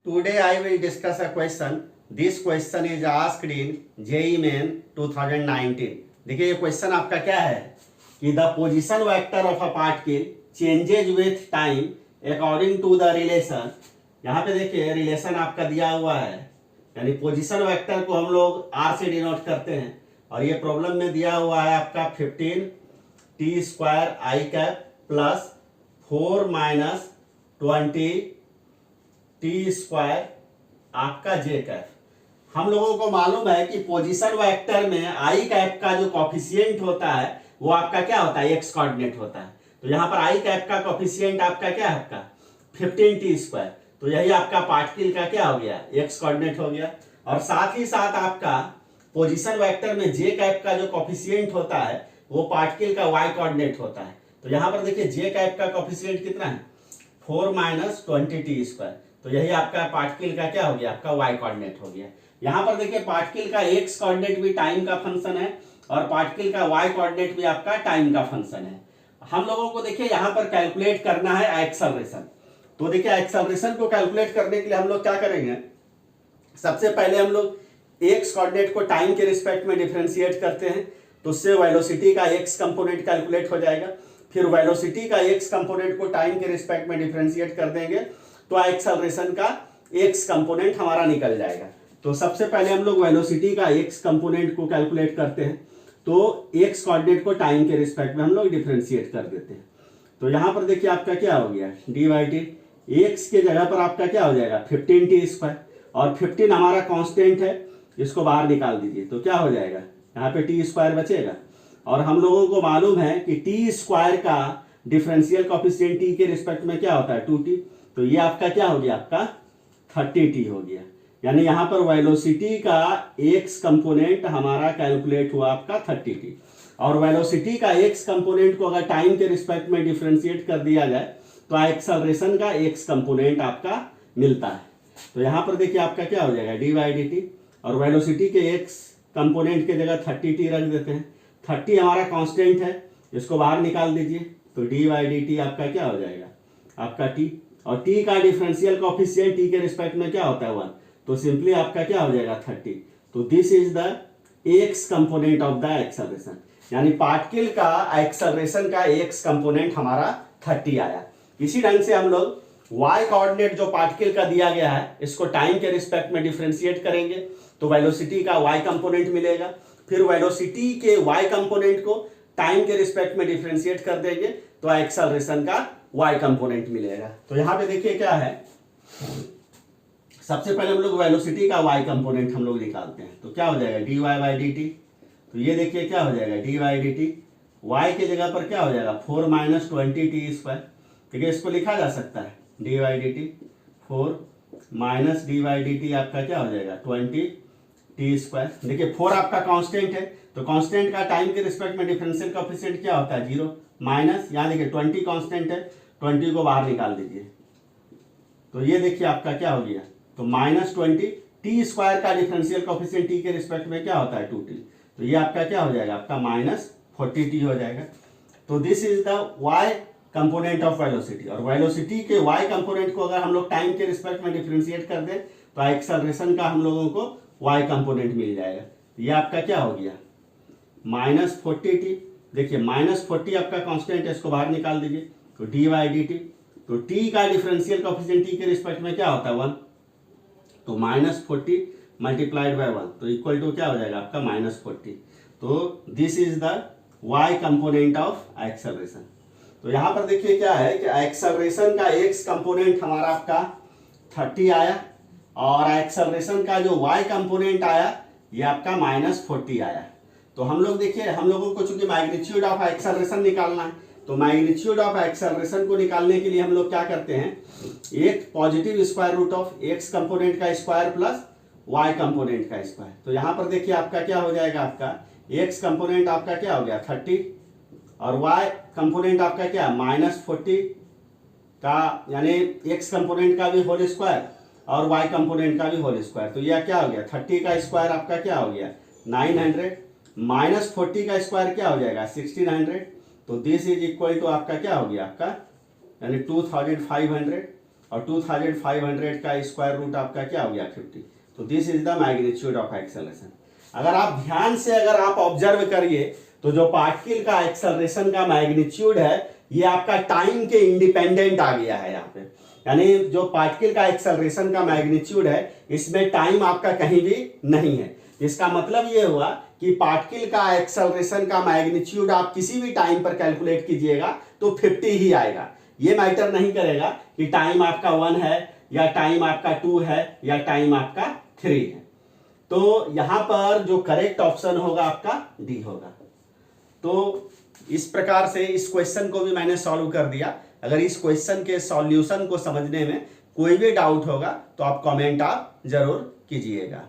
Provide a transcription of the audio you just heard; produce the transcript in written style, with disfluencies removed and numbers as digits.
Today I will discuss a question. This question is asked in JEE Main 2019. देखिए ये question आपका क्या है कि the position vector of a particle changes with time according to the relation. यहाँ पे देखिए रिलेशन आपका दिया हुआ है, यानी पोजीशन वेक्टर को हम लोग आर से डिनोट करते हैं और ये प्रॉब्लम में दिया हुआ है आपका 15 T square I cap plus 4 minus 20 T square आपका जे कैप। हम लोगों को मालूम है कि पोजीशन वेक्टर में आई कैप का जो कॉफिशिएंट होता है वो आपका क्या होता है, एक्स कोऑर्डिनेट होता है। तो यहाँ पर आई कैप का कॉफिशिएंट आपका क्या है, आपका 15 टी स्क्वायर। तो यही आपका पार्टिकल का क्या हो गया, एक्स कोऑर्डिनेट हो गया। और साथ ही साथ आपका पोजीशन वेक्टर में जे कैप का जो कॉफिशिएंट होता है वो पार्टिकल का वाई कोऑर्डिनेट होता है। तो यहाँ पर देखिए जे कैप का कॉफिशिएंट कितना है, 4 माइनस 20 टी स्क्वायर। तो यही आपका पार्टिकल का क्या हो गया, आपका वाई कोऑर्डिनेट हो गया। यहाँ पर देखिए पार्टिकल का एक्स कोऑर्डिनेट भी टाइम का फंक्शन है और पार्टिकल का वाई कोऑर्डिनेट भी आपका टाइम का फंक्शन है। हम लोगों को देखिए यहाँ पर कैलकुलेट करना है एक्सेलरेशन। तो देखिए एक्सेलरेशन को कैलकुलेट करने के लिए हम लोग क्या करेंगे, सबसे पहले हम लोग एक्स कोऑर्डिनेट को टाइम के रिस्पेक्ट में डिफरेंशिएट करते हैं, तो उससे वेलोसिटी का एक्स कंपोनेंट कैलकुलेट हो जाएगा। फिर वेलोसिटी का एक्स कंपोनेंट को टाइम के रिस्पेक्ट में डिफरेंशिएट कर देंगे तो एक्सेलरेशन का एक्स कंपोनेंट हमारा निकल जाएगा। तो सबसे पहले हम लोग वेलोसिटी का एक्स कंपोनेंट को कैलकुलेट करते हैं, तो एक्स कोऑर्डिनेट को टाइम के रिस्पेक्ट में हम लोग डिफरेंशिएट कर देते हैं। तो यहाँ पर देखिए आपका क्या हो गया, डी बाई टी एक्स के जगह पर आपका क्या हो जाएगा 15 टी स्क्वायर, और 15 हमारा कांस्टेंट है, इसको बाहर निकाल दीजिए तो क्या हो जाएगा, यहाँ पे टी स्क्वायर बचेगा। और हम लोगों को मालूम है कि टी स्क्वायर का डिफरेंशियल कोएफिशिएंट टी के रिस्पेक्ट में क्या होता है 2t। तो ये आपका क्या हो गया, आपका 30t हो गया। यानी यहाँ पर वेलोसिटी का एक्स कंपोनेंट हमारा कैलकुलेट हुआ आपका 30t, और वेलोसिटी का एक्स कंपोनेंट को अगर टाइम के रिस्पेक्ट में डिफरेंशिएट कर दिया जाए तो एक्सेलरेशन का एक्स कंपोनेंट आपका मिलता है। तो यहाँ पर देखिए आपका क्या हो जाएगा डी बाई डी टी, और वेलोसिटी के एक्स कंपोनेंट के जगह 30t रख देते हैं। 30 हमारा कांस्टेंट है, इसको बाहर निकाल दीजिए तो डी बाई डी टी आपका क्या हो जाएगा, आपका t, और t का डिफरेंशियल कोएफिशिएंट t के रिस्पेक्ट में क्या होता है 1, तो सिंपली आपका क्या हो जाएगा 30। तो this is the x component of the acceleration, यानी पार्टिकल का एक्सेलरेशन का एक्स कंपोनेंट हमारा 30 आया। इसी ढंग से हम लोग y कोऑर्डिनेट जो पार्टिकल का दिया गया है इसको टाइम के रिस्पेक्ट में डिफरेंशिएट करेंगे तो वेलोसिटी का y कंपोनेंट मिलेगा। फिर वेलोसिटी के y कंपोनेंट को टाइम के रिस्पेक्ट में डिफरेंशिएट कर देंगे तो एक्सेलरेशन का y कंपोनेंट मिलेगा। तो यहाँ पे देखिए क्या है, सबसे पहले हम लोग वेलोसिटी का y कंपोनेंट हम लोग निकालते हैं तो क्या हो जाएगा d y by d t. तो ये देखिए क्या हो जाएगा d y d t, y के जगह पर क्या हो जाएगा 4 माइनस 20 टी स्क्वायर। ठीक है, इसको लिखा जा सकता है d y d t 4 minus d y d t आपका क्या हो जाएगा 20 टी स्क्वायर। देखिए 4 आपका कांस्टेंट है, तो कांस्टेंट का टाइम के रिस्पेक्ट में डिफरेंशियल कोएफिशिएंट क्या होता है 0, माइनस यहाँ देखिए 20 कांस्टेंट है, 20 को बाहर निकाल दीजिए तो ये देखिए आपका क्या हो गया, तो माइनस 20 टी स्क्वायर का डिफरेंशियल कोएफिशिएंट टी के रिस्पेक्ट में क्या होता है 2t, तो ये आपका क्या हो जाएगा, आपका माइनस 40t हो जाएगा। तो this is the y component of velocity, और वेलोसिटी के y कंपोनेंट को अगर हम लोग टाइम के रिस्पेक्ट में डिफरेंशिएट कर दें तो एक्सेलरेशन का हम लोगों को y कंपोनेंट मिल जाएगा। ये आपका क्या हो गया माइनस 40t। देखिए माइनस 40 आपका कांस्टेंट है, इसको बाहर निकाल दीजिए तो डी वाई डी टी, तो t का डिफरेंशियल कोएफिशिएंट t के रिस्पेक्ट में क्या होता है 1, तो माइनस 40 मल्टीप्लाइड बाय 1 तो इक्वल टू क्या हो जाएगा आपका माइनस 40। तो this is the y component of acceleration. तो यहाँ पर देखिए क्या है कि एक्सेलरेशन का x कंपोनेंट हमारा आपका 30 आया, और एक्सेलरेशन का जो y कंपोनेंट आया ये आपका माइनस 40 आया। तो हम लोग देखिए हम लोगों को चूंकि मैग्नीट्यूड ऑफ एक्सेलरेशन निकालना है, तो मैग्नीट्यूड ऑफ एक्सेलरेशन को निकालने के लिए हम लोग क्या करते हैं, एक positive square root of x component का स्क्वायर प्लस वाई कंपोनेंट का स्क्वायर। तो यहाँ पर देखिए आपका क्या हो जाएगा, आपका एक्स कंपोनेंट आपका क्या हो गया 30, और वाई कंपोनेंट आपका क्या माइनस 40 का, यानी एक्स कंपोनेंट का भी होल स्क्वायर और वाई कंपोनेंट का भी होल स्क्वायर। तो यह क्या हो गया 30 का स्क्वायर आपका क्या हो गया 900, माइनस 40 का स्क्वायर क्या हो जाएगा 1600। तो दिस इज इक्वल टू आपका क्या हो गया आपका यानी 2500, और 2500 का स्क्वायर रूट आपका क्या हो गया 50। तो this is the magnitude of acceleration. अगर आप ध्यान से अगर आप ऑब्जर्व करिए तो जो पार्टिकल का एक्सेलरेशन का मैग्नीट्यूड है ये आपका टाइम के इंडिपेंडेंट आ गया है यहाँ पे, यानी जो पार्टिकल का एक्सेलरेशन का मैग्नीट्यूड है इसमें टाइम आपका कहीं भी नहीं है। इसका मतलब ये हुआ कि पार्टिकल का एक्सेलरेशन का मैग्नीट्यूड आप किसी भी टाइम पर कैलकुलेट कीजिएगा तो 50 ही आएगा। ये मैटर नहीं करेगा कि टाइम आपका 1 है या टाइम आपका 2 है या टाइम आपका 3 है। तो यहां पर जो करेक्ट ऑप्शन होगा आपका डी होगा। तो इस प्रकार से इस क्वेश्चन को भी मैंने सॉल्व कर दिया। अगर इस क्वेश्चन के सॉल्यूशन को समझने में कोई भी डाउट होगा तो आप कमेंट आप जरूर कीजिएगा।